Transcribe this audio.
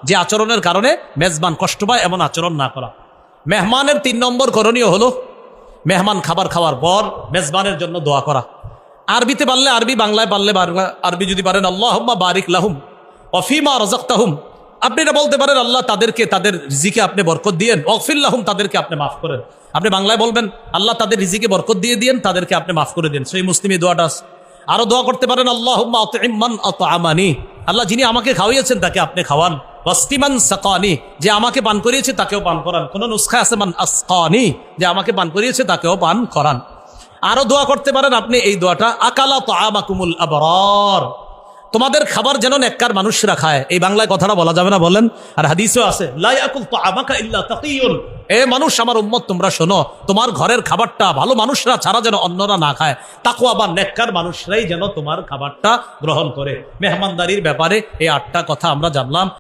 যে আচরণের কারণে মেজবান কষ্ট পায় এমন আচরণ না করা। মেহমানের 3 নম্বর করণীয় হলো মেহমান খাবার খাওয়ার পর মেজবানের জন্য দোয়া করা। আরবিতে পারলে আরবি, বাংলায় পারলে আরবি যদি পারেন আল্লাহুম্মা বারিক লাহুম ওয়া ফিমা রাযাকতাহুম, আপনি এটা বলতে পারেন আল্লাহ তাদেরকে তাদের রিজিকে আপনি বরকত দিয়েন, ওয়াগফির লাহুম তাদেরকে আপনি মাফ করেন। আপনি বাংলায় বলবেন আল্লাহ তাদের রিজিকে বরকত দিয়ে দিয়েন, তাদেরকে আপনি মাফ করে দেন। সহিহ মুসলিম এই দোয়াটা আছে। আরো দোয়া করতে পারেন আল্লাহুম্মা আত'ইম মান আত'আমানি, আল্লাহ যিনি আমাকে খাওয়াইয়েছেন তাকে আপনি খাওয়ান। ওয়াসকিমান সাকানি, যে আমাকে পান করিয়েছে তাকেও পান করান। কোন নুসখা আছে মান আসকানি, যে আমাকে পান করিয়েছে তাকেও পান করান। আরো দোয়া করতে পারেন আপনি এই দোয়াটা, আকালা তাআমাকুমুল আবরার, তোমাদের খাবার যেন নেককার মানুষরা খায়। এই বাংলায় কথাটা বলা যাবে না বলেন? আর হাদিসেও আছে লা ইয়াকুল তাআমাকা ইল্লা তাকিয়ুন, এ মানুষ আমার উম্মত তোমরা শোনো, তোমার ঘরের খাবারটা ভালো মানুষরা ছাড়া যেন অন্যরা না খায়, তাকওয়া বা নেককার মানুষরাই যেন তোমার খাবারটা গ্রহণ করে। মেহমানদারির ব্যাপারে এই 8টা কথা আমরা জানলাম।